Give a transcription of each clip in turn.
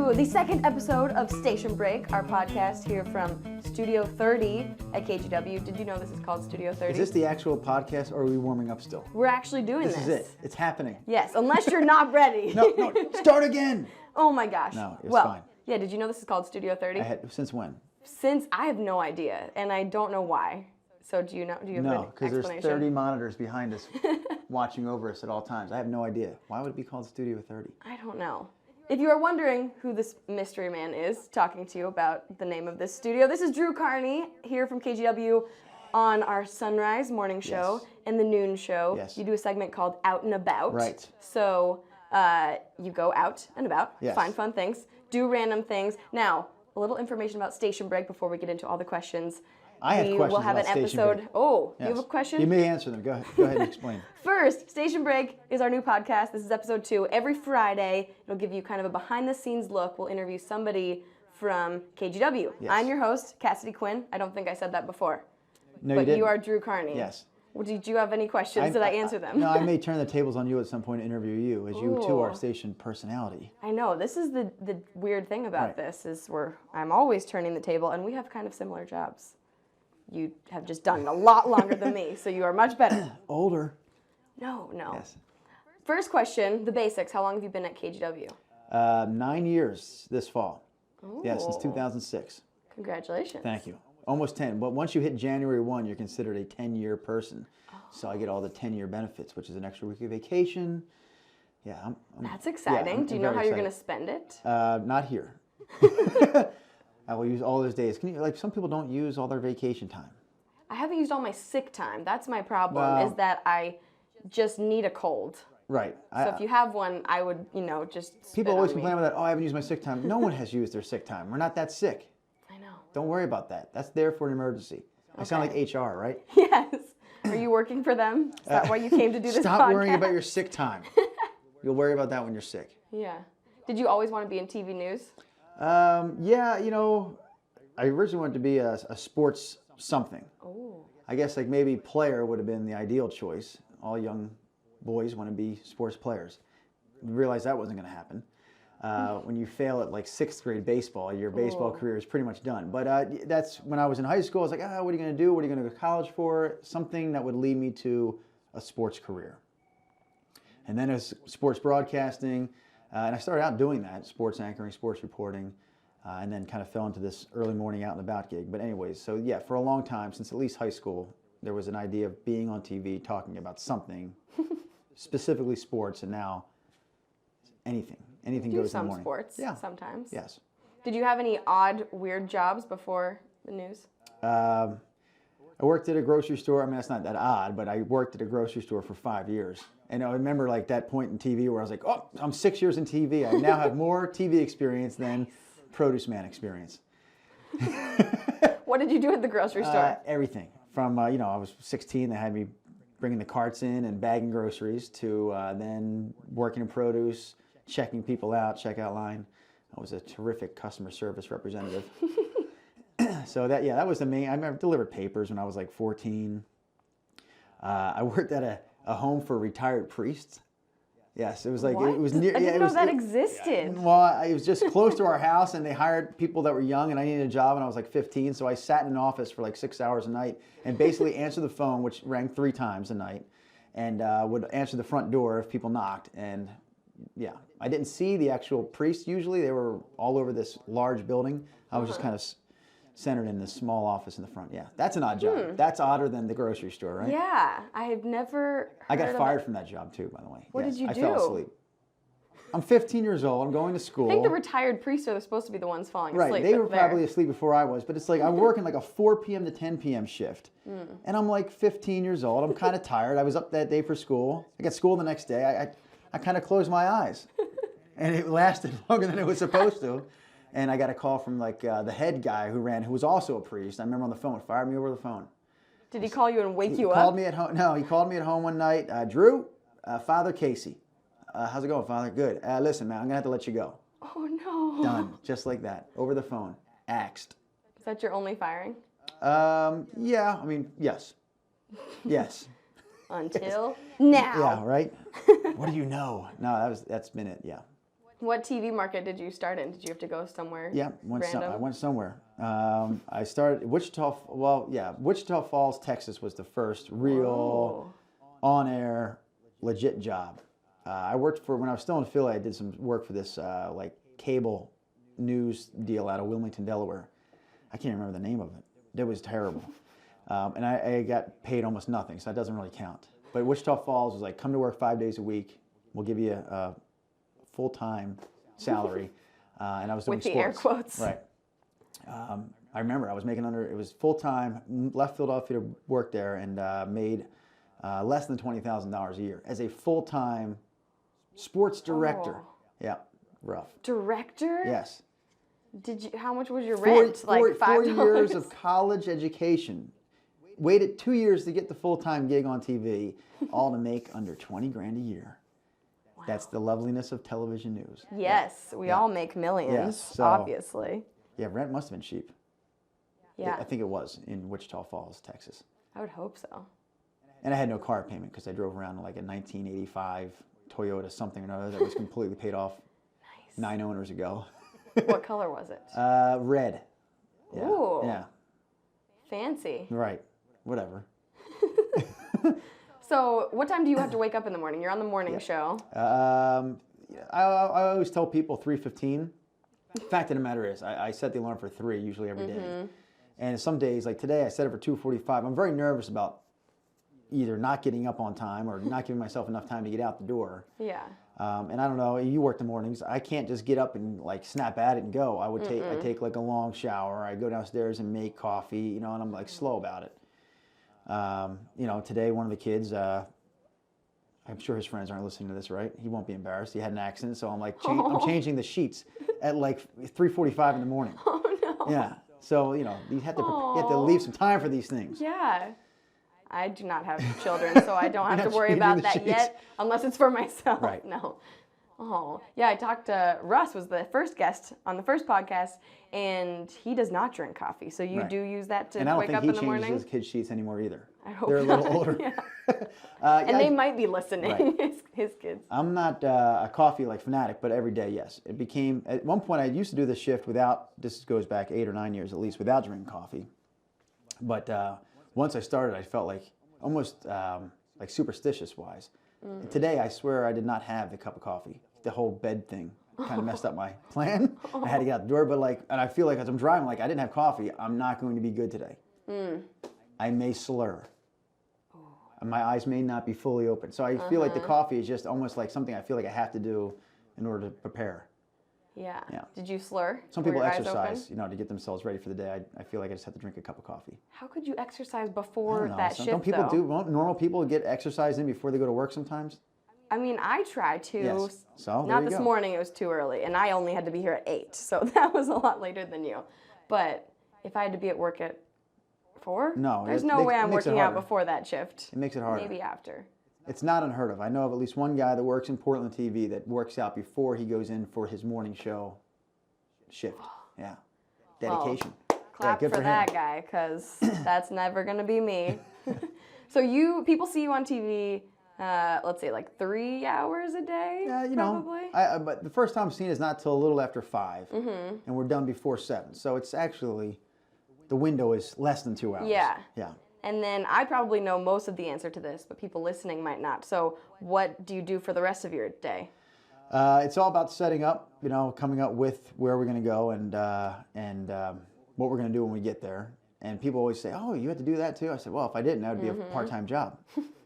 to the second episode of Station Break, our podcast here from Studio 30 at KGW. Did you know this is called Studio 30? Is this the actual podcast, or are we warming up still? We're actually doing this. This is it. It's happening. Yes, unless you're not ready. No, start again. Oh my gosh. No, it's well, fine. Yeah, did you know this is called Studio 30? Since when? Since I have no idea, and I don't know why. So do you know? Do you have an No, because there's explanation? 30 monitors behind us watching over us at all times. I have no idea. Why would it be called Studio 30? I don't know. If you are wondering who this mystery man is talking to you about the name of this studio, this is Drew Carney here from KGW on our sunrise morning show and the noon show. Yes. You do a segment called Out and About. Right. So you go out and about, find fun things, do random things. Now, a little information about Station Break before we get into all the questions. I have questions will have about an Station episode. Break. Oh, Yes. you have a question? You may answer them. Go ahead and explain. First, Station Break is our new podcast. This is episode 2. Every Friday, it'll give you kind of a behind-the-scenes look. We'll interview somebody from KGW. Yes. I'm your host, Cassidy Quinn. I don't think I said that before. No, but you didn't. you are Drew Carney. Yes. Well, did you have any questions? Did I answer them? No, I may turn the tables on you at some point to interview you, as you too are station personality. I know. This is the weird thing about this is I'm always turning the table, and we have kind of similar jobs. You have just done it a lot longer than me, so you are much better. Older. No. Yes. First question, the basics. How long have you been at KGW? 9 years this fall. Ooh. Yeah, since 2006. Congratulations. Thank you. Almost 10. But once you hit January 1, you're considered a 10-year person. Oh. So I get all the 10-year benefits, which is an extra week of vacation. Yeah, That's exciting. Do you know how you're going to spend it? Not here. I will use all those days. Some people don't use all their vacation time. I haven't used all my sick time. That's my problem, Well, is that I just need a cold. Right. So if you have one, I would, just People always complain about that. Oh, I haven't used my sick time. No one has used their sick time. We're not that sick. I know. Don't worry about that. That's there for an emergency. I sound like HR, right? Yes. Are you working for them? Is that why you came to do this Stop podcast? worrying about your sick time. You'll worry about that when you're sick. Yeah. Did you always want to be in TV news? Yeah, I originally wanted to be a sports something. Oh. I guess maybe player would have been the ideal choice. All young boys want to be sports players. You realize that wasn't going to happen. When you fail at 6th grade baseball, your baseball career is pretty much done. But that's when I was in high school. I was like, what are you going to do? What are you going to go to college for? Something that would lead me to a sports career. And then it was sports broadcasting. And I started out doing that, sports anchoring, sports reporting. And then kind of fell into this early morning out and about gig. But anyways, so yeah, for a long time, since at least high school, there was an idea of being on TV, talking about something, specifically sports, and now anything goes in the morning. Some sports, yeah. sometimes. Yes. Did you have any odd, weird jobs before the news? I worked at a grocery store. I mean, that's not that odd, but I worked at a grocery store for 5 years. And I remember that point in TV where I was like, oh, I'm 6 years in TV. I now have more TV experience than produce man experience. What did you do at the grocery store? Everything. From, I was 16, they had me bringing the carts in and bagging groceries to then working in produce, checking people out, checkout line. I was a terrific customer service representative. So that was the main. I delivered papers when I was 14. I worked at a home for retired priests. Yes, it was What? it was near. I didn't know that existed. existed. Well, it was just close to our house, and they hired people that were young, and I needed a job, and I was 15, so I sat in an office for 6 hours a night and basically answered the phone, which rang 3 times a night, and would answer the front door if people knocked. And yeah, I didn't see the actual priests usually. They were all over this large building. I was just kind of centered in this small office in the front. Yeah, that's an odd job. That's odder than the grocery store, right? Yeah, I have never I got fired from that job too, by the way. What did you do? I fell asleep. I'm 15 years old. I'm going to school. I think the retired priests are supposed to be the ones falling asleep. Right, they were probably asleep before I was, but it's I'm working a 4 p.m. to 10 p.m. shift, and I'm 15 years old. I'm kind of tired. I was up that day for school. I got school the next day. I kind of closed my eyes, and it lasted longer than it was supposed to. And I got a call from the head guy who was also a priest. I remember on the phone, fired me over the phone. Did he call you and wake you He up? called me at home. No, he called me at home one night. Drew, Father Casey. How's it going, Father? Good. Listen, man, I'm going to have to let you go. Oh, no. Done. Just like that. Over the phone. Axed. Is that your only firing? Yeah. I mean, yes. Yes. Until now. Yeah, right? What do you know? No, that's been it, yeah. What TV market did you start in? Did you have to go somewhere? Yeah, random? I went somewhere. I started Wichita Falls, Texas was the first real on-air, legit job. I worked when I was still in Philly. I did some work for this like cable news deal out of Wilmington, Delaware. I can't remember the name of it. It was terrible, and I got paid almost nothing, so that doesn't really count. But Wichita Falls was like, come to work 5 days a week. We'll give you a full-time salary, and I was doing with the sports. air quotes. Right. I remember I was making it was full-time, left Philadelphia to work there, and made less than $20,000 a year as a full-time sports director. Oh. Yeah, rough. Director? Yes. How much was your rent? Four $5? years of college education. Waited 2 years to get the full-time gig on TV, all to make under 20 grand a year. Wow. That's the loveliness of television news. Yes, we all make millions, yes, obviously. Yeah, rent must have been cheap. Yeah. I think it was in Wichita Falls, Texas. I would hope so. And I had no car payment because I drove around in like a 1985 Toyota something or another that was completely paid off Nice. 9 owners ago. What color was it? Red. Yeah. Ooh. Yeah. Fancy. Right. Whatever. So, what time do you have to wake up in the morning? You're on the morning show. I always tell people 3:15. Fact of the matter is, I set the alarm for 3 usually every day. And some days, like today, I set it for 2:45. I'm very nervous about either not getting up on time or not giving myself enough time to get out the door. Yeah. And I don't know, you work the mornings. I can't just get up and like snap at it and go. I take like a long shower. I go downstairs and make coffee, you know, and I'm like slow about it. You know, today one of the kids, I'm sure his friends aren't listening to this, right? He won't be embarrassed. He had an accident, so I'm like, I'm changing the sheets at like 3:45 in the morning. Oh no. Yeah. So you know, you have to leave some time for these things. Yeah. I do not have children, so I don't have to not worry changing about the that sheets. yet, unless it's for myself. Right. No. Oh, yeah, I talked to Russ, was the first guest on the first podcast, and he does not drink coffee. So you do use that to wake up in the morning? And I don't think he changes his kids' sheets anymore either. I hope They're a little not. older. Yeah. And they might be listening, Right. his kids. I'm not a coffee like fanatic, but every day, yes. It became, at one point I used to do this shift without, this goes back 8 or 9 years at least, without drinking coffee. But once I started, I felt like almost like superstitious wise. And today, I swear I did not have the cup of coffee. The whole bed thing kind of messed up my plan. I had to get out the door, but like, and I feel like as I'm driving, like I didn't have coffee, I'm not going to be good today. I may slur. My eyes may not be fully open. So I feel like the coffee is just almost like something I feel like I have to do in order to prepare. Yeah. Yeah. Did you slur? Some Were people your eyes exercise, open? you know, to get themselves ready for the day. I feel like I just have to drink a cup of coffee. How could you exercise I before don't know. that shift, Don't people though? won't normal people get exercise in before they go to work sometimes? I mean, I try to. Yes. So, there Not you this go. morning, it was too early, and I only had to be here at 8, so that was a lot later than you. But if I had to be at work at 4? No, There's it no makes- way it I'm makes it working out harder. before that shift. It makes it harder. Maybe after. It's not unheard of. I know of at least one guy that works in Portland TV that works out before he goes in for his morning show shift. Yeah. Dedication. Clap good for for that him. guy, because that's never going to be me. So people see you on TV, let's say like 3 hours a day, Yeah, you probably? know. But the first time seen is not till a little after 5, and we're done before 7. So it's actually, the window is less than 2 hours. Yeah. Yeah. And then I probably know most of the answer to this, but people listening might not. So what do you do for the rest of your day? It's all about setting up, you know, coming up with where we're going to go and what we're going to do when we get there. And people always say, oh, you had to do that too? I said, well, if I didn't, that would be a part-time job.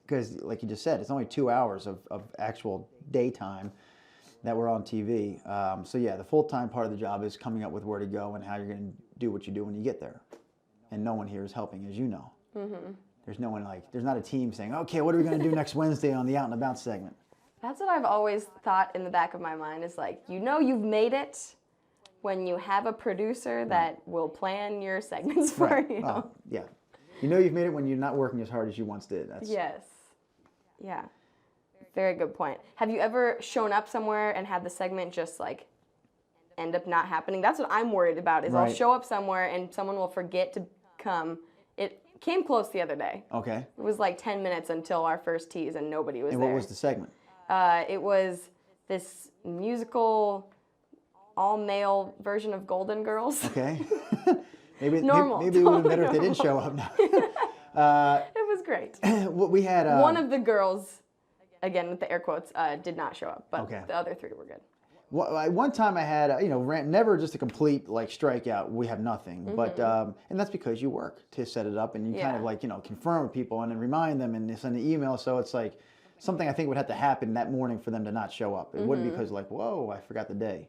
Because like you just said, it's only 2 hours of actual daytime that we're on TV. So yeah, the full-time part of the job is coming up with where to go and how you're going to do what you do when you get there. And no one here is helping, as you know. There's no one there's not a team saying, okay, what are we going to do next Wednesday on the Out and About segment? That's what I've always thought in the back of my mind is like, you know you've made it when you have a producer that will plan your segments for you. Oh, yeah. You know you've made it when you're not working as hard as you once did. That's, Yes. Yeah. Very good point. Have you ever shown up somewhere and had the segment just like end up not happening? That's what I'm worried about is I'll Right. show up somewhere and someone will forget to come. It came close the other day. Okay. It was like 10 minutes until our first tease and nobody was And there. what was the segment? It was this musical all-male version of Golden Girls. Okay. maybe Normal, maybe it would have been better if they totally didn't show up now. It was great. We had One of the girls, again with the air quotes, did not show up, but Okay. the other three were good. One time I had, never just a complete like strikeout. We have nothing, but and that's because you work to set it up and you kind of like confirm with people and then remind them and send an email. So it's like something I think would have to happen that morning for them to not show up. It wouldn't because like whoa, I forgot the day.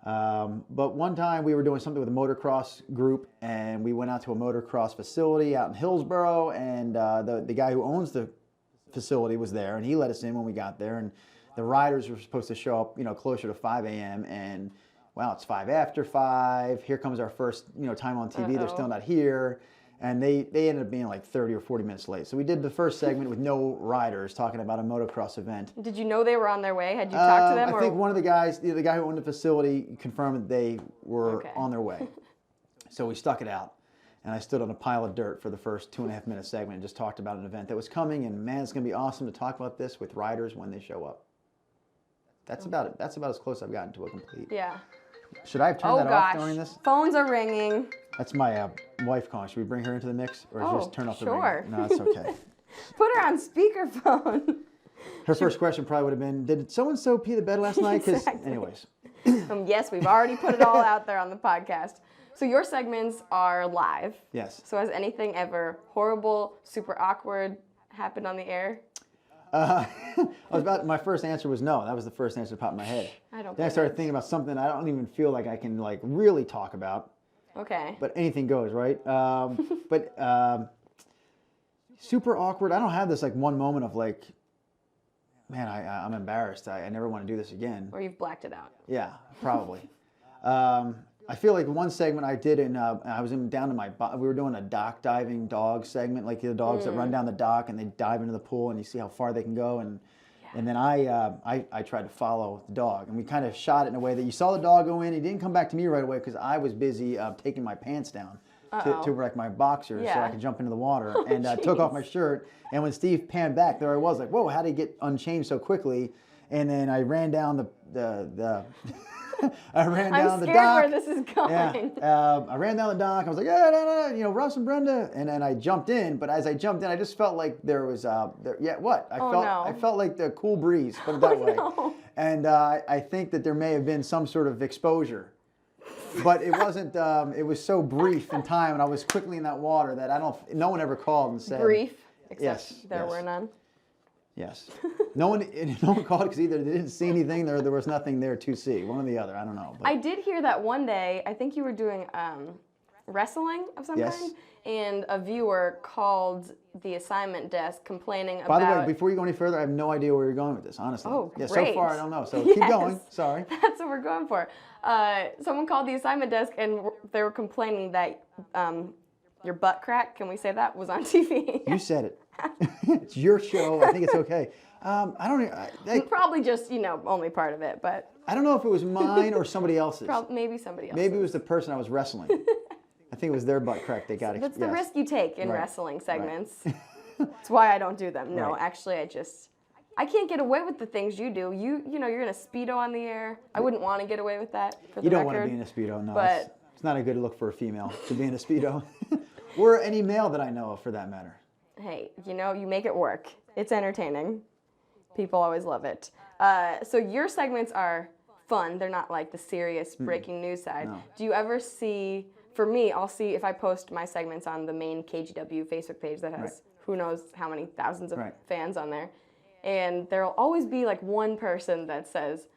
But one time we were doing something with a motocross group and we went out to a motocross facility out in Hillsborough and the guy who owns the facility was there and he let us in when we got there and the riders were supposed to show up, closer to 5 a.m. and wow, it's 5 after 5. Here comes our first, time on TV. They're still not here. And they ended up being like 30 or 40 minutes late. So we did the first segment with no riders talking about a motocross event. Did you know they were on their way? Had you talked to them? I think one of the guys, the guy who owned the facility, confirmed that they were on their way. So we stuck it out. And I stood on a pile of dirt for the first 2.5 minute segment and just talked about an event that was coming. And man, it's going to be awesome to talk about this with riders when they show up. That's about it. That's about as close I've gotten to a complete. Yeah. Should I have turned that off during this? Phones are ringing. That's my wife calling. Should we bring her into the mix or just turn off the sure. ringer? No, it's okay. Put her on speakerphone. Her first question probably would have been, did so-and-so pee the bed last night? Because, anyways. Yes, we've already put it all out there on the podcast. So your segments are live. Yes. So has anything ever horrible, super awkward happened on the air? My first answer was no. That was the first answer that popped in my head. Then I started thinking about something I don't even feel like I can like really talk about. Okay. But anything goes, right? Super awkward. I don't have this like one moment of like, man, I'm embarrassed. I never want to do this again. Or you've blacked it out. Yeah, probably. I feel like one segment I did I was down to we were doing a dock diving dog segment, like the dogs that run down the dock and they dive into the pool and you see how far they can go. And then I tried to follow the dog and we kind of shot it in a way that you saw the dog go in. He didn't come back to me right away because I was busy taking my pants down to wreck my boxers so I could jump into the water and took off my shirt. And when Steve panned back, there I was like, whoa, how did he get unchanged so quickly? And then I ran down the I ran down the dock. I'm scared where this is going. Yeah. I ran down the dock. I was like, yeah, Russ and Brenda. And then I jumped in. But as I jumped in, I just felt like there was, I felt like the cool breeze, put it that way. No. And I think that there may have been some sort of exposure. But it wasn't, it was so brief in time. And I was quickly in that water that no one ever called and said. Brief, except there were none. Yes. No one called because either they didn't see anything or there was nothing there to see. One or the other. I don't know. But. I did hear that one day, I think you were doing wrestling of some kind, and a viewer called the assignment desk complaining about... By the way, before you go any further, I have no idea where you're going with this, honestly. Oh, yeah, great. So far, I don't know. So keep going. Sorry. That's what we're going for. Someone called the assignment desk, and they were complaining that your butt crack, can we say that, was on TV. You said it. It's your show. I think it's okay. I don't. Probably just only part of it, but I don't know if it was mine or somebody else's. Maybe somebody else's. Maybe it was the person I was wrestling. I think it was their butt crack they got. That's the risk you take in wrestling segments. That's why I don't do them. No, actually, I can't get away with the things you do. You're in a speedo on the air. I wouldn't want to get away with that. For the you don't record, want to be in a speedo, no. But it's not a good look for a female to be in a speedo, or any male that I know of, for that matter. Hey, you make it work. It's entertaining. People always love it. So your segments are fun. They're not like the serious breaking news side. No. Do you ever see, for me, I'll see if I post my segments on the main KGW Facebook page that has who knows how many thousands of fans on there. And there'll always be like one person that says,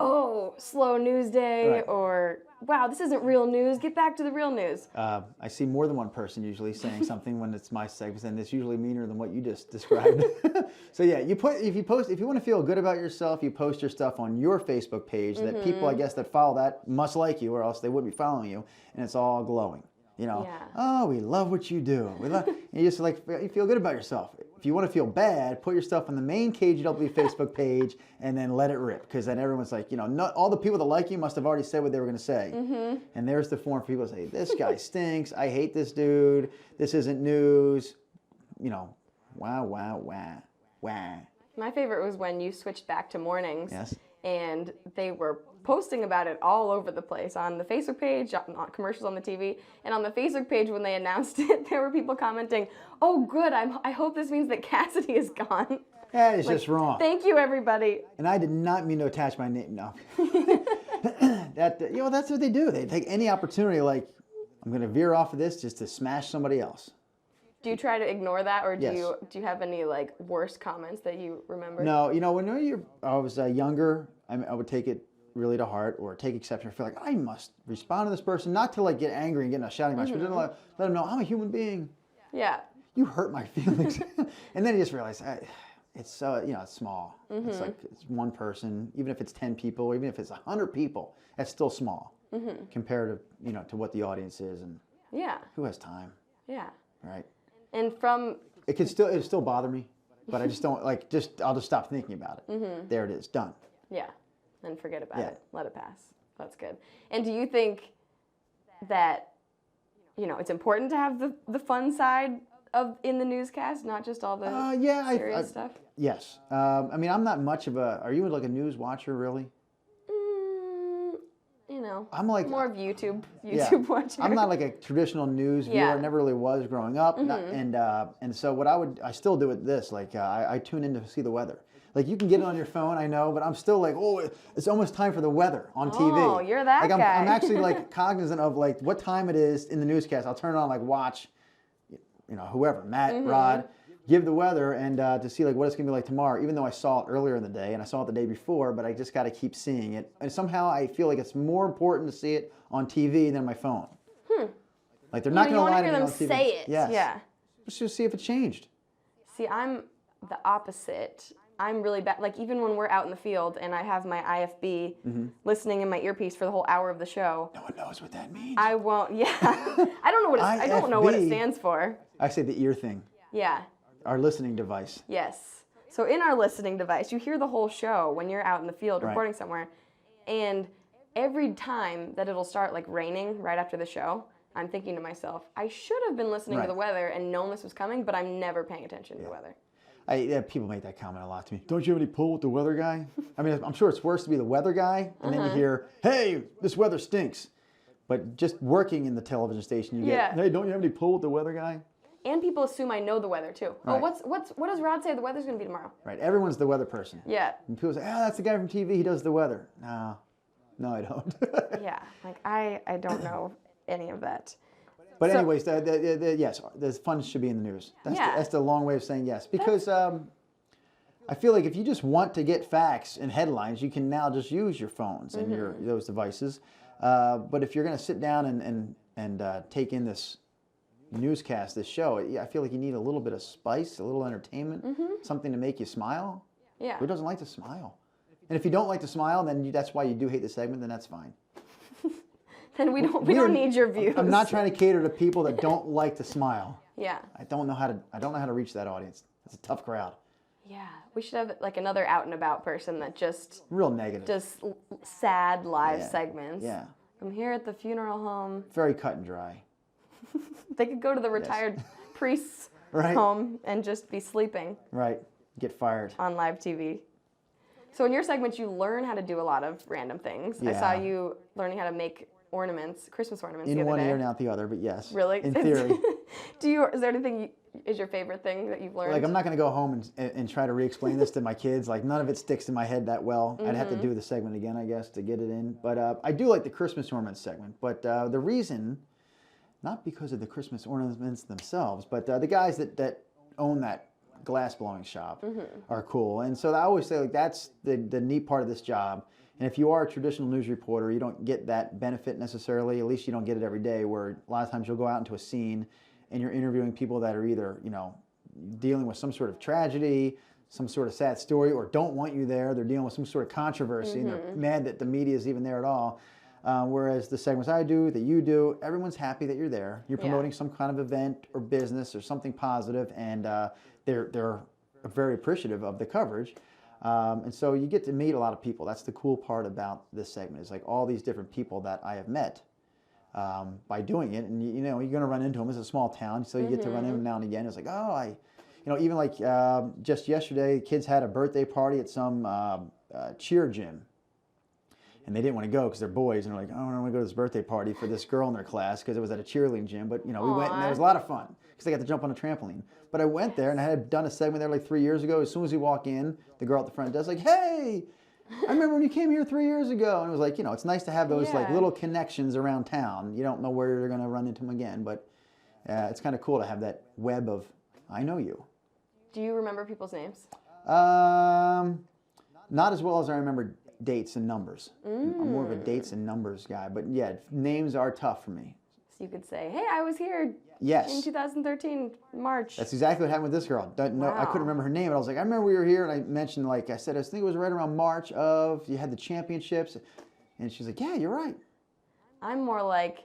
oh, slow news day, or wow, this isn't real news. Get back to the real news. I see more than one person usually saying something when it's my segment, and it's usually meaner than what you just described. So yeah, if you want to feel good about yourself, you post your stuff on your Facebook page that people, I guess, that follow that must like you, or else they wouldn't be following you, and it's all glowing. Oh, we love what you do. You just you feel good about yourself. If you want to feel bad, put your stuff on the main KGW Facebook page and then let it rip, because then everyone's like, not all the people that like you must have already said what they were going to say. And there's the form for people to say, this guy stinks. I hate this dude. This isn't news. Wow. My favorite was when you switched back to mornings. Yes. and they were posting about it all over the place on the Facebook page, on commercials on the TV, and on the Facebook page when they announced it, there were people commenting, "Oh, good! I hope this means that Cassidy is gone." That is just wrong. Thank you, everybody. And I did not mean to attach my name. No. That's what they do. They take any opportunity, like, I'm going to veer off of this just to smash somebody else. Do you try to ignore that, or do Yes. you have any like worst comments that you remember? No, when I was younger, I would take it really to heart or take exception. I feel like I must respond to this person, not to like get angry and get in a shouting match, but to let them know I'm a human being. Yeah. You hurt my feelings. And then you just realize it's small. It's like it's one person, even if it's 10 people, even if it's 100 people, that's still small compared to to what the audience is, and who has time, right? And it'll still bother me, but I just don't I'll just stop thinking about it. There it is, done. Yeah, and forget about it. Let it pass. That's good. And do you think that it's important to have the fun side in the newscast, not just all the serious stuff? Yes. I'm not much of a. Are you like a news watcher, really? I'm like more of YouTube watcher. I'm not like a traditional news viewer. I never really was growing up, and so I still do it this. Like I tune in to see the weather. Like you can get it on your phone, I know, but I'm still like, it's almost time for the weather on TV. Oh, you're that guy. I'm actually like cognizant of like what time it is in the newscast. I'll turn it on, like watch, whoever, Matt, Rod, give the weather and to see like what it's gonna be like tomorrow. Even though I saw it earlier in the day and I saw it the day before, but I just got to keep seeing it. And somehow I feel like it's more important to see it on TV than my phone. Like they're not gonna lie to me on TV. You want to hear them say it. Yes. Yeah. Let's just see if it changed. See, I'm the opposite. I'm really bad. Like even when we're out in the field and I have my IFB listening in my earpiece for the whole hour of the show. No one knows what that means. I won't. Yeah. I don't know what it stands for. I say the ear thing. Yeah. Our listening device. Yes. So in our listening device, you hear the whole show when you're out in the field reporting somewhere. And every time that it'll start like raining right after the show, I'm thinking to myself, I should have been listening to the weather and known this was coming, but I'm never paying attention to the weather. People make that comment a lot to me. Don't you have any pull with the weather guy? I mean, I'm sure it's worse to be the weather guy, and then you hear, hey, this weather stinks. But just working in the television station, you get, hey, don't you have any pull with the weather guy? And people assume I know the weather too. Right. Oh, what does Rod say the weather's going to be tomorrow? Right. Everyone's the weather person. Yeah. And people say, that's the guy from TV. He does the weather. No, I don't. Yeah. Like I don't know any of that. But anyways, yes, the fun should be in the news. That's the long way of saying yes. Because I feel like if you just want to get facts and headlines, you can now just use your phones and those devices. But if you're going to sit down and take in this newscast, this show, I feel like you need a little bit of spice, a little entertainment, something to make you smile. Yeah. Who doesn't like to smile? And if you don't like to smile, then that's why you do hate the segment, then that's fine. Then we don't need your views. I'm not trying to cater to people that don't like to smile. Yeah. I don't know how to reach that audience. It's a tough crowd. Yeah. We should have like another out and about person that just real negative. Just sad live segments. Yeah. I'm here at the funeral home. Very cut and dry. They could go to the retired priest's home and just be sleeping. Right. Get fired. On live TV. So in your segment, you learn how to do a lot of random things. Yeah. I saw you learning how to make ornaments, Christmas ornaments the other day. In one ear and out the other, but yes. Really? In theory. Is there anything is your favorite thing that you've learned? Like I'm not going to go home and try to re-explain this to my kids. Like none of it sticks in my head that well. I'd have to do the segment again, I guess, to get it in. But I do like the Christmas ornaments segment. But the reason, not because of the Christmas ornaments themselves, but the guys that own that glass blowing shop are cool. And so I always say like that's the neat part of this job. And if you are a traditional news reporter, you don't get that benefit necessarily. At least you don't get it every day, where a lot of times you'll go out into a scene and you're interviewing people that are either, dealing with some sort of tragedy, some sort of sad story, or don't want you there. They're dealing with some sort of controversy and they're mad that the media is even there at all. Whereas the segments I do, that you do, everyone's happy that you're there. You're promoting some kind of event or business or something positive, and they're very appreciative of the coverage. And so you get to meet a lot of people. That's the cool part about this segment, is like all these different people that I have met by doing it. And you're going to run into them. It's a small town, so you get to run into them now and again. It's like, even like just yesterday, kids had a birthday party at some cheer gym. And they didn't want to go because they're boys, and they're like, oh, I don't want to go to this birthday party for this girl in their class because it was at a cheerleading gym. But, we went, and it was a lot of fun because they got to jump on a trampoline. But I went there, and I had done a segment there like 3 years ago. As soon as we walk in, the girl at the front desk like, hey, I remember when you came here 3 years ago. And it was like, it's nice to have those like little connections around town. You don't know where you're going to run into them again, but it's kind of cool to have that web of, I know you. Do you remember people's names? Not as well as I remember dates and numbers. I'm more of a dates and numbers guy, but yeah, names are tough for me. So you could say, hey, I was here in 2013, March. That's exactly what happened with this girl. I couldn't remember her name, but I was like, I remember we were here, and I mentioned, I said, I think it was right around March of, you had the championships, and she's like, yeah, you're right. I'm more like,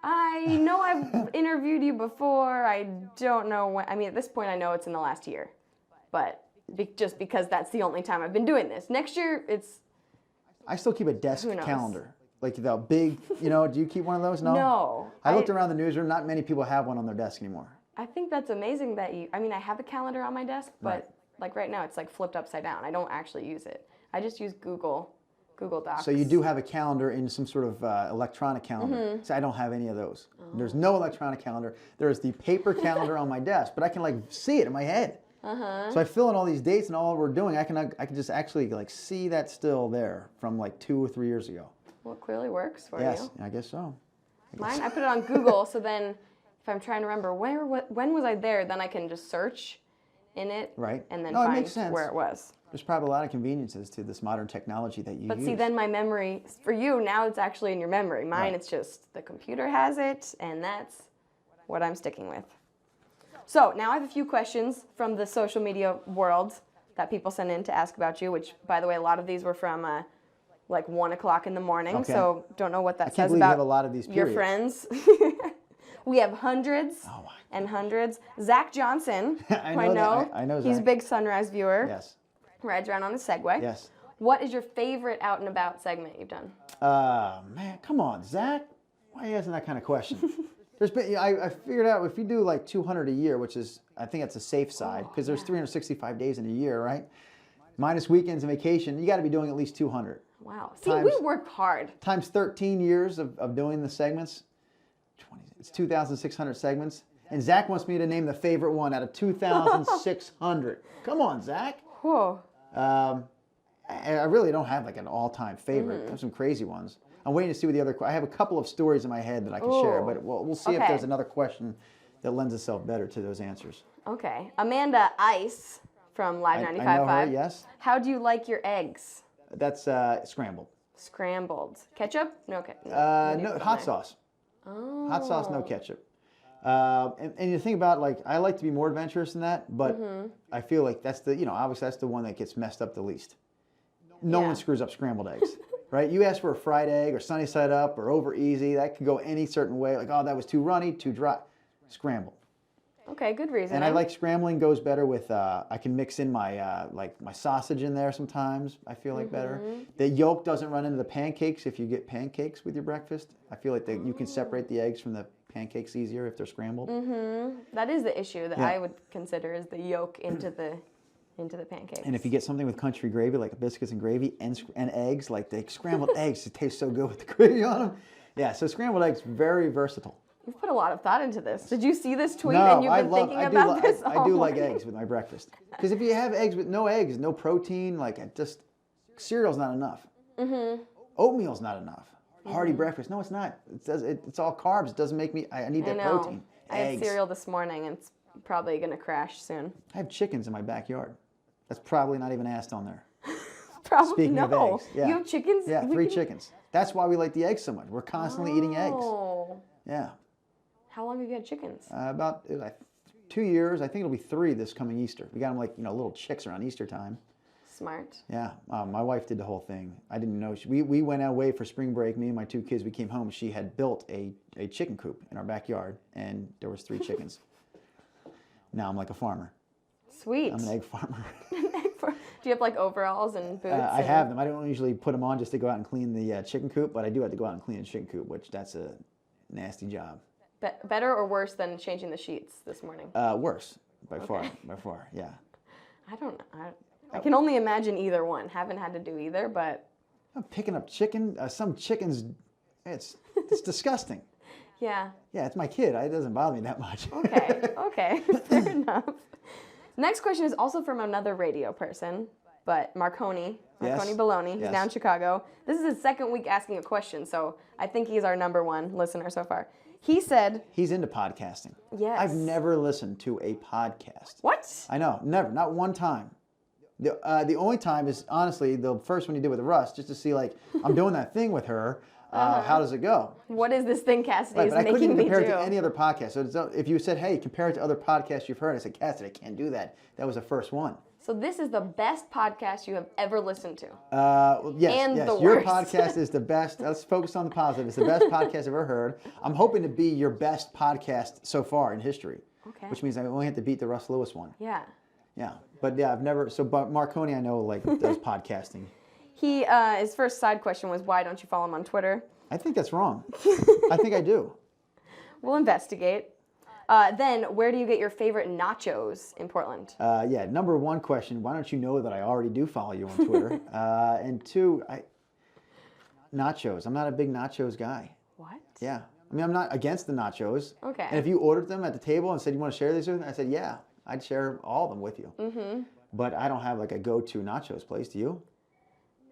I know I've interviewed you before, I don't know when, at this point I know it's in the last year, but just because that's the only time I've been doing this. Next year, I still keep a desk calendar. Like the big, do you keep one of those? No? No. I looked around the newsroom. Not many people have one on their desk anymore. I think that's amazing that I have a calendar on my desk, but right now it's like flipped upside down. I don't actually use it. I just use Google Docs. So you do have a calendar in some sort of electronic calendar. So I don't have any of those. There's no electronic calendar. There's the paper calendar on my desk, but I can see it in my head. So I fill in all these dates and all we're doing. I can just actually see that still there from 2 or 3 years ago. Well, it clearly works for you. Yes, I guess so. Mine, I put it on Google, so then if I'm trying to remember when was I there, then I can just search in it and then find where it was. There's probably a lot of conveniences to this modern technology that you use. But see, then my memory, for you, now it's actually in your memory. Mine, it's just the computer has it, and that's what I'm sticking with. So now I have a few questions from the social media world that people send in to ask about you, which, by the way, a lot of these were from 1 o'clock in the morning, so don't know what that says about you have a lot of these your friends. We have hundreds and hundreds. Zach Johnson, I know Zach. He's a big Sunrise viewer. Yes. Rides around on a Segway. Yes. What is your favorite out and about segment you've done? Man, come on, Zach. Why are you asking that kind of question? I figured out if you do 200 a year, which is, I think that's a safe side, because there's 365 days in a year, right? Minus weekends and vacation, you got to be doing at least 200. Wow. See, we worked hard. Times 13 years of doing the segments, it's 2,600 segments. And Zach wants me to name the favorite one out of 2,600. Come on, Zach. Whoa. I really don't have an all-time favorite. I have some crazy ones. I'm waiting to see what the other. I have a couple of stories in my head that I can share, but we'll see if there's another question that lends itself better to those answers. Okay. Amanda Ice from Live 95.5. I know her, yes. How do you like your eggs? That's scrambled. Scrambled. Ketchup? No ketchup. No, hot sauce. Oh. Hot sauce, no ketchup. And you think about I like to be more adventurous than that, but I feel like that's obviously that's the one that gets messed up the least. No one screws up scrambled eggs. Right? You ask for a fried egg or sunny side up or over easy. That could go any certain way. That was too runny, too dry. Scrambled. Okay, good reason. And I like scrambling goes better with, I can mix in my my sausage in there sometimes. I feel better. The yolk doesn't run into the pancakes if you get pancakes with your breakfast. I feel like you can separate the eggs from the pancakes easier if they're scrambled. That is the issue that I would consider is the yolk into the pancakes. And if you get something with country gravy, like biscuits and gravy and eggs, like the scrambled eggs, it tastes so good with the gravy on them. Yeah, so scrambled eggs, very versatile. You've put a lot of thought into this. Did you see this tweet and you've been thinking about this all I do like eggs with my breakfast. Because if you have eggs, no protein, cereal's not enough. Oatmeal's not enough. Hearty breakfast. No, it's not. It's all carbs. It doesn't make me, I need that protein. I had cereal this morning and it's probably going to crash soon. I have chickens in my backyard. That's probably not even asked on there. Probably Speaking of eggs. Yeah. You have chickens? Yeah, 3 chickens. That's why we like the eggs so much. We're constantly eating eggs. Yeah. How long have you had chickens? About 2 years. I think it'll be 3 this coming Easter. We got them little chicks around Easter time. Smart. Yeah. My wife did the whole thing. I didn't know. We went away for spring break. Me and my 2 kids, we came home. She had built a chicken coop in our backyard, and there was 3 chickens. Now I'm like a farmer. Sweet. I'm an egg farmer. Do you have overalls and boots? I have them. I don't usually put them on just to go out and clean the chicken coop, but I do have to go out and clean a chicken coop, which that's a nasty job. Better or worse than changing the sheets this morning? Worse, by far, yeah. I don't know. I can only imagine either one. Haven't had to do either, but I'm picking up chicken. Some chickens, it's disgusting. yeah. Yeah, it's my kid. It doesn't bother me that much. Okay, fair enough. Next question is also from another radio person, but Marconi Baloney. He's down in Chicago. This is his second week asking a question, so I think he's our number one listener so far. He said... He's into podcasting. Yes. I've never listened to a podcast. What? I know, never, not one time. The only time is, honestly, the first one you did with Russ, just to see, like, I'm doing that thing with her. How does it go? What is this thing Cassidy is but I couldn't making even me compare do? it to any other podcast. So if you said, hey, compare it to other podcasts you've heard, I said, Cassidy, I can't do that. That was the first one. So this is the best podcast you have ever listened to. Yes, the your worst. podcast is the best. Let's focus on the positive. It's the best podcast I've ever heard. I'm hoping to be your best podcast so far in history. Okay. Which means I only have to beat the Russ Lewis one. Yeah. Yeah, but yeah, I've never. So, but Marconi, I know, like, does podcasting. His first side question was, why don't you follow him on Twitter? I think that's wrong. I think I do. We'll investigate. Then, where do you get your favorite nachos in Portland? Yeah, number one question, why don't you know that I already do follow you on Twitter? And two, nachos. I'm not a big nachos guy. What? Yeah. I mean, I'm not against the nachos. Okay. And if you ordered them at the table and said you want to share these with me, I said, yeah, I'd share all of them with you. Mm-hmm. But I don't have like a go-to nachos place. Do you?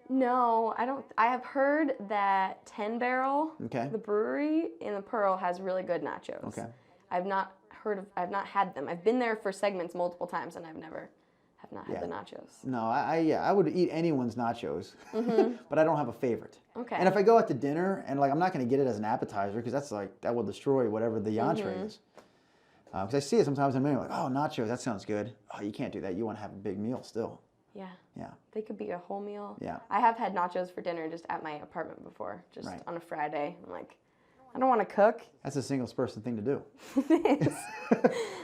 No, I don't. I have heard that 10 Barrel, Okay. the brewery in the Pearl, has really good nachos. Okay. I've not had them. I've been there for segments multiple times, and have not had the nachos. No, I would eat anyone's nachos, but I don't have a favorite. Okay. And if I go out to dinner and like I'm not going to get it as an appetizer because that's like that will destroy whatever the entree is. Because I see it sometimes in the menu, like, oh, nachos, that sounds good. Oh, you can't do that. You want to have a big meal still. Yeah. Yeah. They could be a whole meal. Yeah. I have had nachos for dinner just at my apartment before, just Right. on a Friday. I'm like, I don't want to cook. That's a single person thing to do. It is.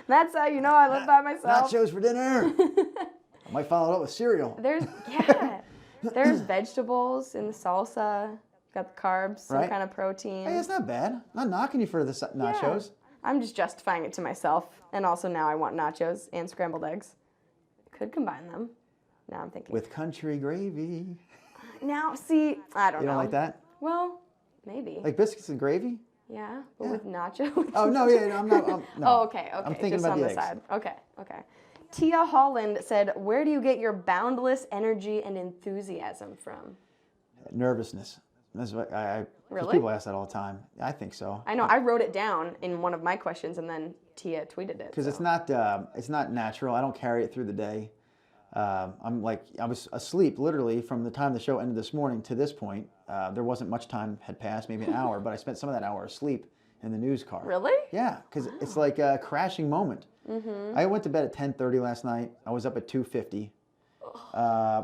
That's how you know I live by myself. Nachos for dinner. I might follow it up with cereal. There's vegetables in the salsa. Got the carbs, some Right. kind of protein. Hey, it's not bad. I'm not knocking you for the nachos. I'm just justifying it to myself. And also now I want nachos and scrambled eggs. Could combine them. Now I'm thinking. With country gravy. Now, see, I don't know. You don't like that? Well, maybe. Like biscuits and gravy? Yeah, but with nachos. Oh, no, yeah, I'm not. No. Oh, okay. I'm thinking just about on the the eggs. side. Okay. Tia Holland said, where do you get your boundless energy and enthusiasm from? Nervousness. That's what Really? People ask that all the time. I think so. I know. I wrote it down in one of my questions, and then Tia tweeted it. Because it's not natural. I don't carry it through the day. I was asleep literally from the time the show ended this morning to this point. There wasn't much time had passed, maybe an hour, but I spent some of that hour asleep in the news car. Really? Yeah, because it's like a crashing moment. Mm-hmm. I went to bed at 10:30 last night. I was up at 2:50.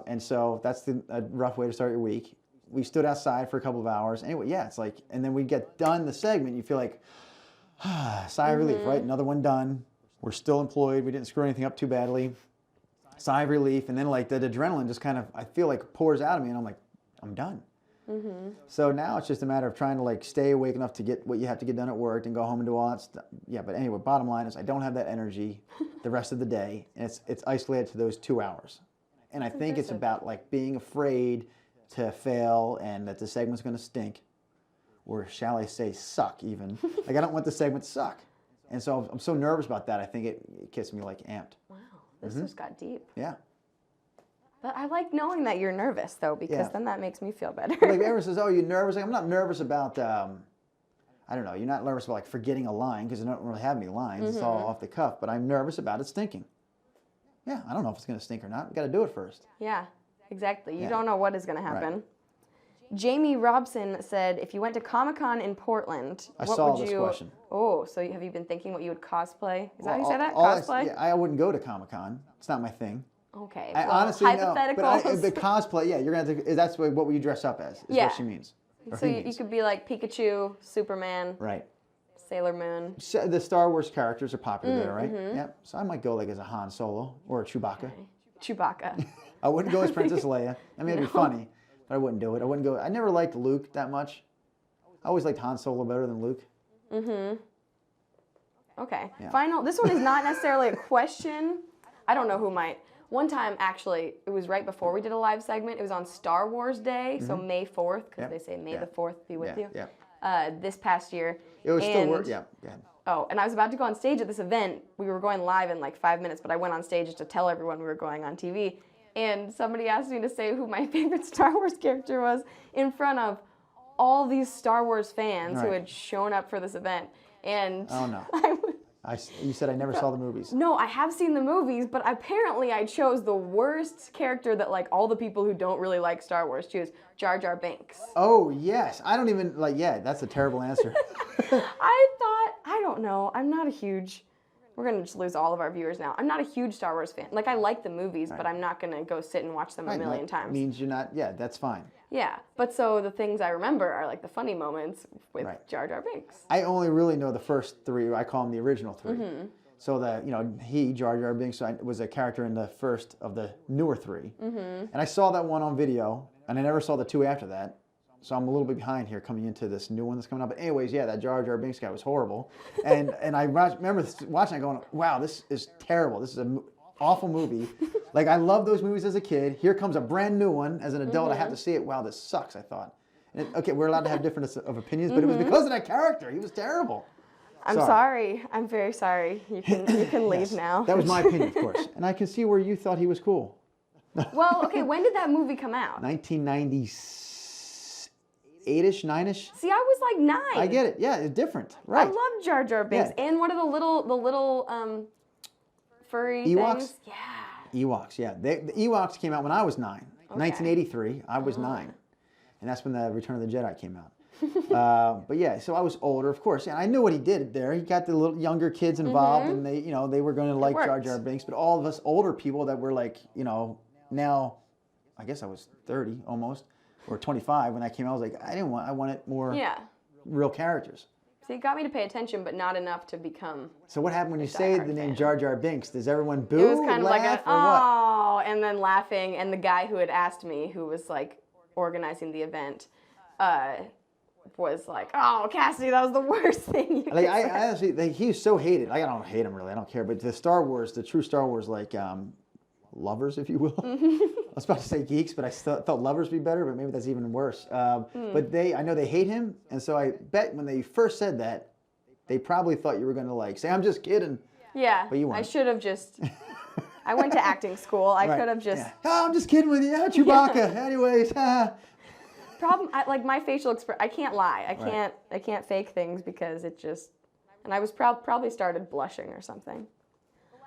And so that's a rough way to start your week. We stood outside for a couple of hours. Anyway, yeah, it's like, and then we get done the segment. You feel like, sigh of relief, right? Another one done. We're still employed. We didn't screw anything up too badly. Sigh of relief. And then like that adrenaline just kind of, I feel like pours out of me and I'm like, I'm done. Mm-hmm. So now it's just a matter of trying to like stay awake enough to get what you have to get done at work and go home and do all that stuff. Yeah, but anyway, bottom line is I don't have that energy the rest of the day. And it's isolated to those 2 hours. And I think it's about like being afraid to fail and that the segment's going to stink, or shall I say suck even. Like I don't want the segment to suck. And so I'm so nervous about that. I think it gets me like amped. Wow, this just got deep. Yeah. But I like knowing that you're nervous, though, because then that makes me feel better. Like everyone says, oh, you're nervous? Like, I'm not nervous about, I don't know, you're not nervous about like forgetting a line because I don't really have any lines. It's all off the cuff. But I'm nervous about it stinking. Yeah, I don't know if it's going to stink or not. We've got to do it first. Yeah, exactly. You Yeah. don't know what is going to happen. Right. Jamie Robson said, if you went to Comic-Con in Portland, I what saw would this you... question. Oh, so have you been thinking what you would cosplay? Is that how you Well, say that? all Cosplay? I wouldn't go to Comic-Con. It's not my thing. Okay. I well, honestly no. hypotheticals. But cosplay, yeah, you're gonna have to. That's what would you dress up as? Is Yeah. what she means. Or So he you means. could be like Pikachu, Superman, Right. Sailor Moon. So the Star Wars characters are popular there, right? Mm-hmm. Yep. So I might go like as a Han Solo or a Chewbacca. Okay. Chewbacca. I wouldn't go as Princess Leia. I mean, it'd be funny, but I wouldn't do it. I wouldn't go. I never liked Luke that much. I always liked Han Solo better than Luke. Okay. Yeah. Final. This one is not necessarily a question. I don't know who might. One time, actually, it was right before we did a live segment. It was on Star Wars Day, so May 4th, because they say May the 4th be with you. This past year. It was still work. Yeah. Oh, and I was about to go on stage at this event. We were going live in like 5 minutes, but I went on stage just to tell everyone we were going on TV. And somebody asked me to say who my favorite Star Wars character was in front of all these Star Wars fans who had shown up for this event. And oh no. You said I never saw the movies. No, I have seen the movies, but apparently I chose the worst character that like all the people who don't really like Star Wars choose, Jar Jar Binks. Oh yes, I don't even like. Yeah, that's a terrible answer. I don't know. I'm not a huge. We're gonna just lose all of our viewers now. I'm not a huge Star Wars fan. Like I like the movies, but I'm not gonna go sit and watch them a million times. Means you're not. Yeah, that's fine. Yeah, but so the things I remember are like the funny moments with Jar Jar Binks. I only really know the first three. I call them the original three. So Jar Jar Binks was a character in the first of the newer three. And I saw that one on video, and I never saw the two after that. So I'm a little bit behind here coming into this new one that's coming up. But anyways, yeah, that Jar Jar Binks guy was horrible. And I remember watching it going, wow, this is terrible. This is an awful movie. Like, I love those movies as a kid. Here comes a brand new one. As an adult, I have to see it. Wow, this sucks, I thought. And okay, we're allowed to have different of opinions, but it was because of that character. He was terrible. I'm sorry. I'm very sorry. You can leave now. That was my opinion, of course. And I can see where you thought he was cool. Well, okay, when did that movie come out? 1998-ish, 9-ish. See, I was like 9. I get it. Yeah, it's different. Right. I love Jar Jar Binks. Yeah. And what are the little furry Ewoks? things? Yeah. Ewoks, yeah. The Ewoks came out when I was 9. Okay. 1983, I was 9. And that's when the Return of the Jedi came out. But yeah, so I was older, of course, and I knew what he did there. He got the little younger kids involved, and they were going to like Jar Jar Binks. But all of us older people that were like, now, I guess I was 30 almost, or 25 when I came out. I was like, I wanted more real characters. So you got me to pay attention, but not enough to become. So what happened when you say the name Jar Jar Binks? Does everyone boo, it was kind of laugh, like oh, and then laughing, and the guy who had asked me, who was like organizing the event, was like, "Oh, Cassidy, that was the worst thing you could say." I honestly, he's so hated. I don't hate him really. I don't care. But the Star Wars, the true Star Wars, like lovers, if you will. I was about to say geeks, but I still thought lovers would be better. But maybe that's even worse. But I know they hate him, and so I bet when they first said that, they probably thought you were going to like say, "I'm just kidding." Yeah, but you weren't. I should have just. I went to acting school. I could have just. Yeah. Oh, I'm just kidding with you, Chewbacca. Anyways. Problem, like my facial expression, I can't lie. I can't fake things because it just, and I was probably started blushing or something.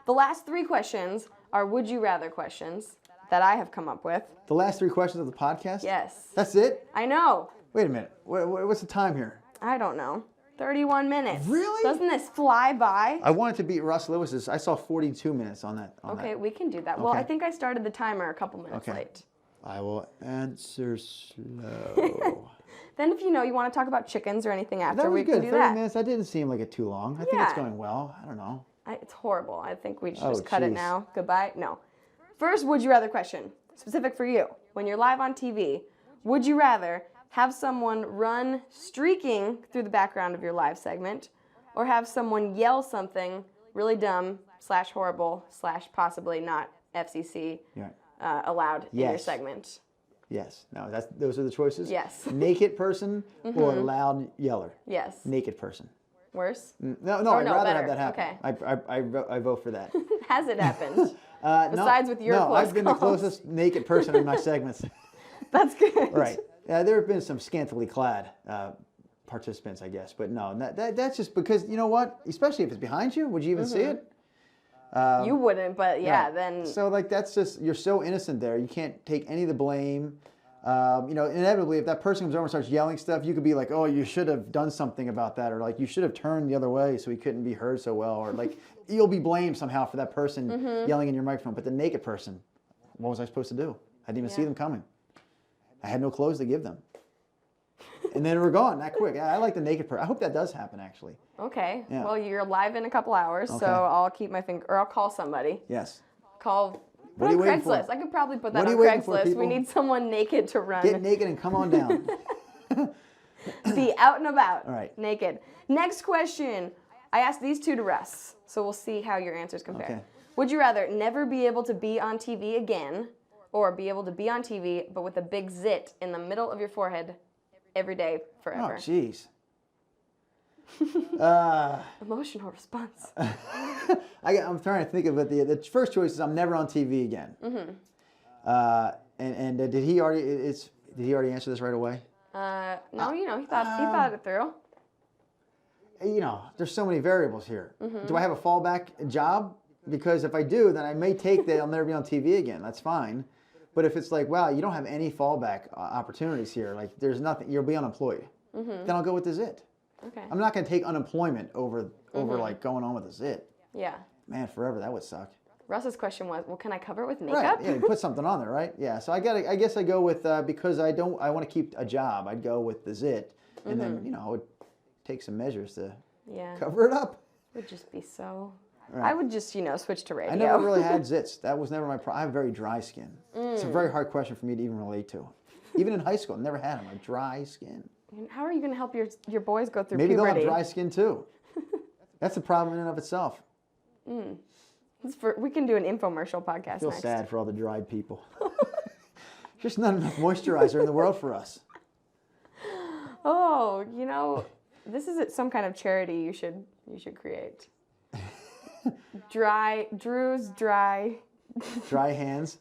The last 3 questions are would you rather questions that I have come up with. The last 3 questions of the podcast? Yes. That's it? I know. Wait a minute. What's the time here? I don't know. 31 minutes. Really? Doesn't this fly by? I wanted to beat Russ Lewis's. I saw 42 minutes on that. Okay, we can do that. Well, I think I started the timer a couple minutes late. I will answer slow. Then if you want to talk about chickens or anything after, we can do 30 that. minutes, that didn't seem like it too long. I think it's going well. I don't know. It's horrible. I think we should just cut it now. Goodbye. No. First, would you rather question, specific for you. When you're live on TV, would you rather have someone run streaking through the background of your live segment or have someone yell something really dumb / horrible / possibly not FCC allowed in your segment? Yes. No, those are the choices? Yes. Naked person or loud yeller? Yes. Naked person. Worse? No, I'd rather have that happen. Okay. I vote for that. Has it happened? Besides with your close I've been the closest naked person in my segments. That's good. Right. There have been some scantily clad participants, I guess. But no, that's just because, you know what? Especially if it's behind you, would you even see it? You wouldn't, but then. So that's just, you're so innocent there. You can't take any of the blame. Inevitably, if that person comes over and starts yelling stuff, you could be like, oh, you should have done something about that. Or like, you should have turned the other way so he couldn't be heard so well. Or like, you'll be blamed somehow for that person yelling in your microphone. But the naked person, what was I supposed to do? I didn't even see them coming. I had no clothes to give them. And then we're gone that quick. I like the naked person. I hope that does happen, actually. Okay. Yeah. Well, you're live in a couple hours, so I'll keep my finger, or I'll call somebody. Yes. Put on Craigslist. I could probably put that on Craigslist. We need someone naked to run. Get naked and come on down. Be out and about. All right. Naked. Next question. I asked these 2 to Russ, so we'll see how your answers compare. Okay. Would you rather never be able to be on TV again, or be able to be on TV but with a big zit in the middle of your forehead every day forever? Oh, jeez. Emotional response. I'm trying to think of it. The first choice is I'm never on TV again. And did he already answer this right away? No, he thought it through. There's so many variables here. Do I have a fallback job? Because if I do, then I may take that I'll never be on TV again. That's fine. But if it's like, wow, you don't have any fallback opportunities here, like there's nothing, you'll be unemployed. Then I'll go with the zit. Okay. I'm not going to take unemployment over like going on with a zit. Yeah. Man, forever, that would suck. Russ's question was, well, can I cover it with makeup? Right. Yeah, you put something on there, right? Yeah. So I guess I go with because I want to keep a job. I'd go with the zit, and then I would take some measures to cover it up. It would just be so. Right. I would just switch to radio. I never really had zits. That was never my problem. I have very dry skin. It's a very hard question for me to even relate to. Even in high school, I never had them. I have dry skin. How are you going to help your boys go through Maybe puberty? they'll have dry skin too. That's a problem in and of itself. We can do an infomercial podcast I feel next. sad for all the dried people. Just not enough moisturizer in the world for us. Oh, this is some kind of charity you should create. Drew's dry. Dry hands.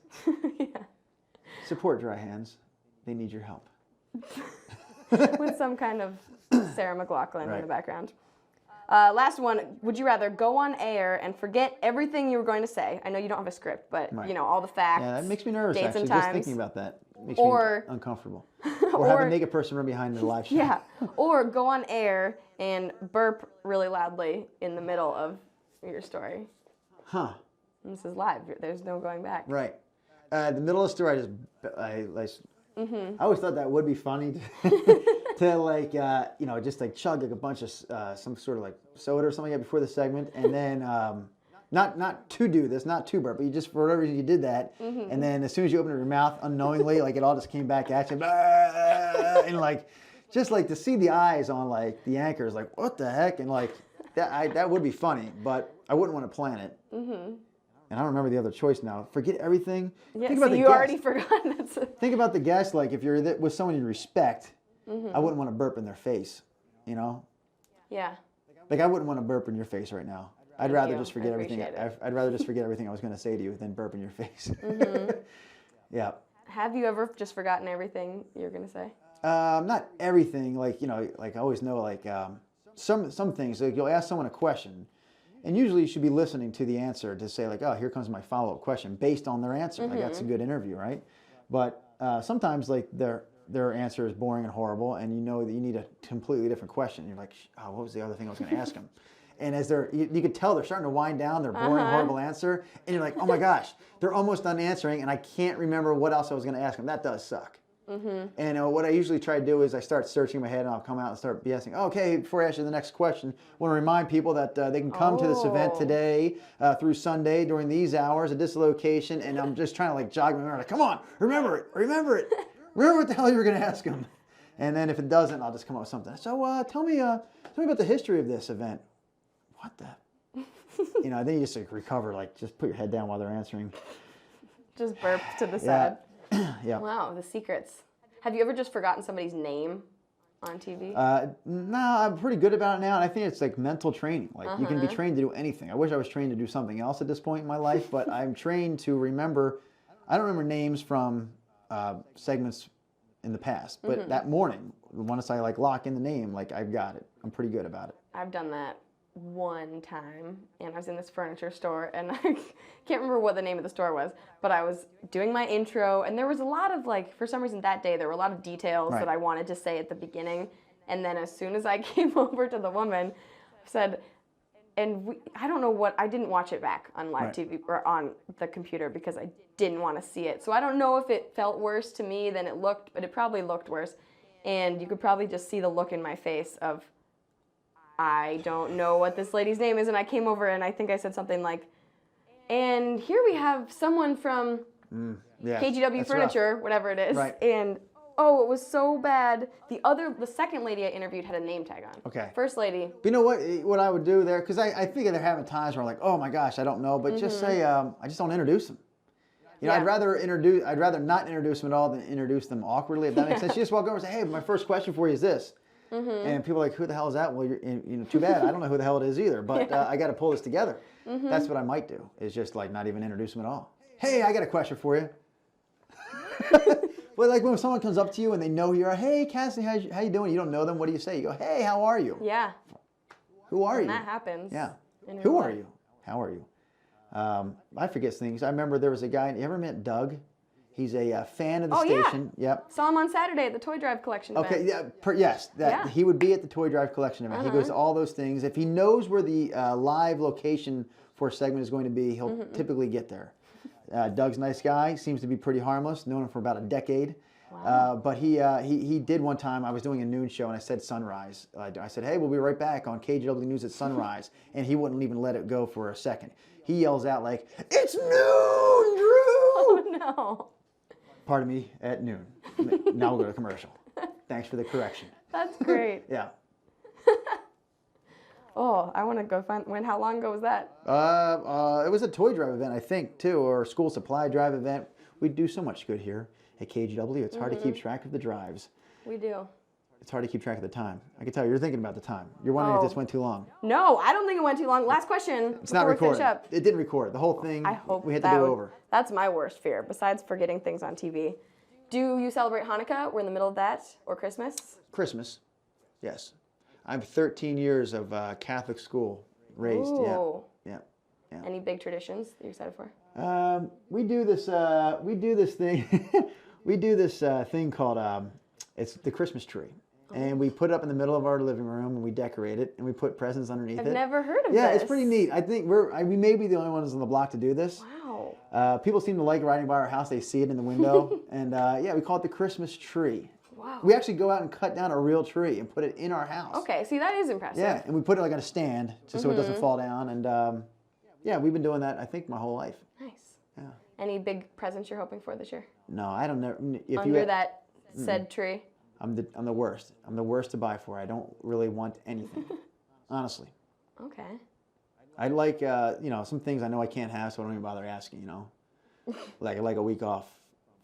Yeah. Support dry hands. They need your help. With some kind of Sarah McLachlan in the background. Last one. Would you rather go on air and forget everything you were going to say? I know you don't have a script, but all the facts. Yeah, that makes me nervous. Dates Actually, and just times. thinking about that makes me uncomfortable. Or have a naked person run behind the live show. Yeah. Or go on air and burp really loudly in the middle of your story. Huh. And this is live. There's no going back. Right. The middle of the story, I always thought that would be funny to just like chug like a bunch of some sort of like soda or something like that before the segment, and then not to do this, not to burp, but you just for whatever reason you did that, and then as soon as you opened your mouth unknowingly, like it all just came back at you, and like just like to see the eyes on like the anchors, like what the heck, and like that would be funny, but I wouldn't want to plan it. And I don't remember the other choice now. Forget everything. Yeah, Think about the you guest. already forgot. Think about the guest. Like if you're with someone you respect, I wouldn't want to burp in their face. Yeah. Like I wouldn't want to burp in your face right now. I'd rather just forget I everything. I'd rather just forget everything I was going to say to you than burp in your face. Yeah. Have you ever just forgotten everything you were going to say? Not everything. Like like I always know. Like some things. Like you'll ask someone a question. And usually you should be listening to the answer to say like, oh, here comes my follow-up question based on their answer. Like that's a good interview, right? But sometimes like their answer is boring and horrible, and you know that you need a completely different question. You're like, oh, what was the other thing I was going to ask them? And as you could tell they're starting to wind down their boring, horrible answer, and you're like, oh my gosh, they're almost done answering, and I can't remember what else I was going to ask them. That does suck. And what I usually try to do is I start searching in my head, and I'll come out and start BSing. Okay, before I ask you the next question, I want to remind people that they can come to this event today through Sunday during these hours at this location. And I'm just trying to like jog my memory. Like, come on, remember it. Remember what the hell you were going to ask them. And then if it doesn't, I'll just come up with something. So tell me about the history of this event. What the? Then you just like recover, like just put your head down while they're answering. Just burp to the side. Yeah. Wow, the secrets. Have you ever just forgotten somebody's name on TV? No, I'm pretty good about it now, and I think it's like mental training. Like you can be trained to do anything. I wish I was trained to do something else at this point in my life, but I'm trained to remember. I don't remember names from segments in the past, but that morning, once I like lock in the name, like I've got it. I'm pretty good about it. I've done that one time, and I was in this furniture store, and I can't remember what the name of the store was, but I was doing my intro, and there was a lot of like, for some reason that day, there were a lot of details that I wanted to say at the beginning, and then as soon as I came over to the woman, I said, I don't know what, I didn't watch it back on live TV, or on the computer, because I didn't want to see it, so I don't know if it felt worse to me than it looked, but it probably looked worse, and you could probably just see the look in my face of, I don't know what this lady's name is, and I came over and I think I said something like, and here we have someone from KGW Furniture, whatever it is, and Oh, it was so bad. The second lady I interviewed had a name tag on. Okay. First lady. But you know what I would do there? Because I think they're having times where I'm like, oh my gosh, I don't know. But just say, I just don't introduce them. You know, Yeah. I'd rather not introduce them at all than introduce them awkwardly, if that makes sense. You just walk over and say, hey, my first question for you is this. And people are like, who the hell is that? Well, too bad. I don't know who the hell it is either, but I got to pull this together. That's what I might do, is just like not even introduce them at all. Hey, I got a question for you. But like when someone comes up to you and they know who you are, hey, Cassie, how you doing? You don't know them. What do you say? You go, hey, how are you? Yeah. Who are you? That happens. Yeah. in real Who are life. you? How are you? I forget things. I remember there was a guy. You ever met Doug? He's a fan of the station. Yeah. Yep. Saw him on Saturday at the Toy Drive Collection event. Okay. Yeah. Yes. Yeah. He would be at the Toy Drive Collection event. He goes to all those things. If he knows where the live location for a segment is going to be, he'll typically get there. Doug's a nice guy. Seems to be pretty harmless. Known him for about a decade. Wow. But he did one time. I was doing a noon show and I said sunrise. I said, hey, we'll be right back on KGW News at sunrise. And he wouldn't even let it go for a second. He yells out like, it's noon, Drew! Oh no. Pardon me, at noon. Now we'll go to commercial. Thanks for the correction. That's great. Yeah. Oh, I want to go find. How long ago was that? It was a toy drive event, I think, too, or a school supply drive event. We do so much good here at KGW. It's hard to keep track of the drives. We do. It's hard to keep track of the time. I can tell you're thinking about the time. You're wondering if this went too long. No, I don't think it went too long. Last question. It's not before we recorded. finish up. It didn't record. The whole thing, I hope we had to do would- over. That's my worst fear, besides forgetting things on TV. Do you celebrate Hanukkah? We're in the middle of that. Or Christmas? Christmas, yes. I'm 13 years of Catholic school raised. Ooh. Yeah. Any big traditions that you're excited for? We do this thing. We do this thing called it's the Christmas tree, and we put it up in the middle of our living room and we decorate it and we put presents underneath it. I've never heard of Yeah, this. it's pretty neat. I think we may be the only ones on the block to do this. Wow. People seem to like riding by our house. They see it in the window, and we call it the Christmas tree. Wow. We actually go out and cut down a real tree and put it in our house. Okay, see, that is impressive. Yeah, and we put it like on a stand just so it doesn't fall down. And we've been doing that, I think, my whole life. Nice. Yeah. Any big presents you're hoping for this year? No, I don't know. If Under that said tree? I'm the worst. I'm the worst to buy for. I don't really want anything, honestly. Okay. I like, some things I know I can't have, so I don't even bother asking, like a week off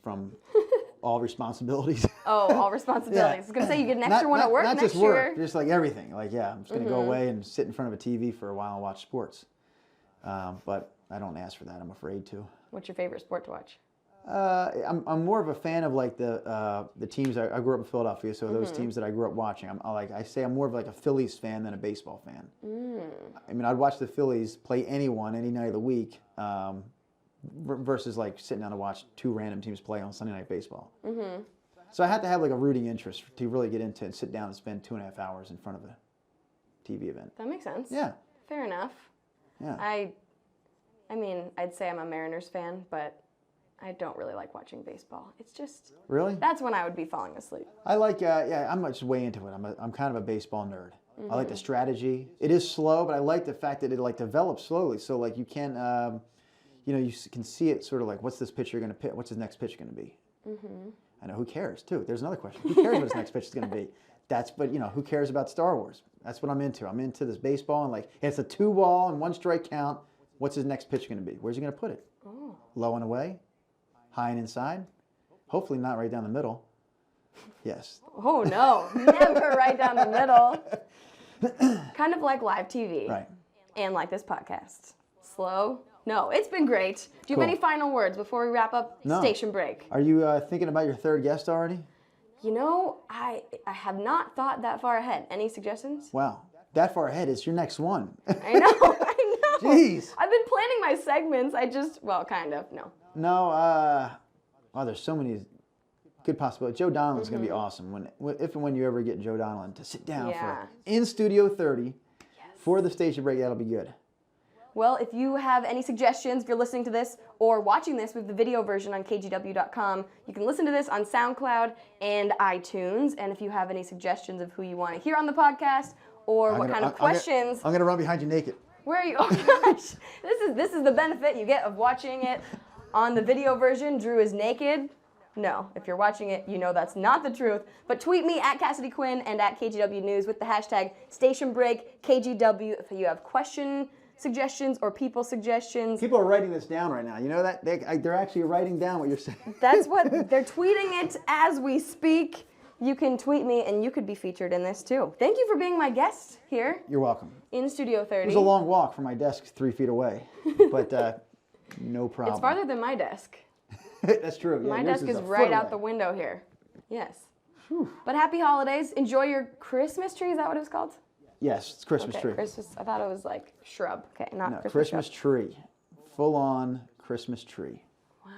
from all responsibilities. Oh, all responsibilities. Yeah. I was going to say, you get an extra one at work not next just work, year. just like everything. Like, I'm just going to go away and sit in front of a TV for a while and watch sports. But I don't ask for that. I'm afraid to. What's your favorite sport to watch? I'm more of a fan of like the teams. I grew up in Philadelphia, so those teams that I grew up watching. I'm more of like a Phillies fan than a baseball fan. I mean, I'd watch the Phillies play anyone any night of the week, versus like sitting down to watch two random teams play on Sunday Night Baseball. So I had to have like a rooting interest to really get into it and sit down and spend 2.5 hours in front of a TV event. That makes sense. Yeah. Fair enough. Yeah. I mean, I'd say I'm a Mariners fan, but I don't really like watching baseball. It's just Really? that's when I would be falling asleep. I like, I'm just way into it. I'm kind of a baseball nerd. I like the strategy. It is slow, but I like the fact that it like develops slowly. So like you can, you can see it sort of like, what's this pitcher going to pitch? What's his next pitch going to be? I know, who cares too? There's another question. Who cares what his next pitch is going to be? But who cares about Star Wars? That's what I'm into. I'm into this baseball and like, it's a 2-ball and 1-strike count. What's his next pitch going to be? Where's he going to put it? Oh. Low and away? High and inside? Hopefully not right down the middle. Yes. Oh no, never right down the middle. Kind of like live TV. Right. And like this podcast. Slow? No, it's been great. Do you have Cool. any final words before we wrap up No. station break? Are you thinking about your third guest already? I have not thought that far ahead. Any suggestions? Wow. That far ahead is your next one. I know. Jeez. I've been planning my segments. Kind of, no. No, there's so many good possibilities. Joe Donald's going to be awesome. If and when you ever get Joe Donald to sit down for in Studio 30 for the station break, that'll be good. Well, if you have any suggestions, if you're listening to this or watching this with the video version on kgw.com, you can listen to this on SoundCloud and iTunes. And if you have any suggestions of who you want to hear on the podcast or what kind of questions, I'm going to run behind you naked. where are you? Oh gosh, this is the benefit you get of watching it on the video version. Drew is naked. No, if you're watching it, you know that's not the truth. But tweet me at Cassidy Quinn and at KGW News with the hashtag StationBreakKGW if you have question suggestions or people suggestions. People are writing this down right now. You know that? They're actually writing down what you're saying. That's what they're tweeting it as we speak. You can tweet me and you could be featured in this too. Thank you for being my guest here. You're welcome. In Studio 30. It was a long walk from my desk 3 feet away, but no problem. It's farther than my desk. That's true. Yeah, My yours desk is a right foot out away. the window here. Yes. But happy holidays. Enjoy your Christmas tree. Is that what it was called? Yes, it's Christmas Okay, tree. Christmas. I thought it was like shrub. Okay, not No, Christmas. Christmas shrub. tree. Full on Christmas tree. Wow.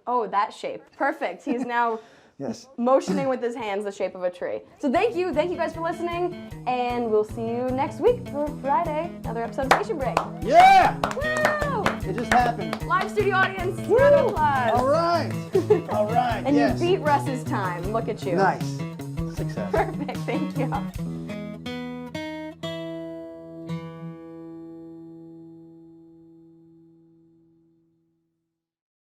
Oh, that shape. Perfect. He's now Yes. motioning with his hands the shape of a tree. So thank you guys for listening, and we'll see you next week for Friday, another episode of Station Break. Yeah! Woo! It just happened. Live studio audience, round of applause. All right. All right. And yes. you beat Russ's time. Look at you. Nice. Success. Perfect. Thank you.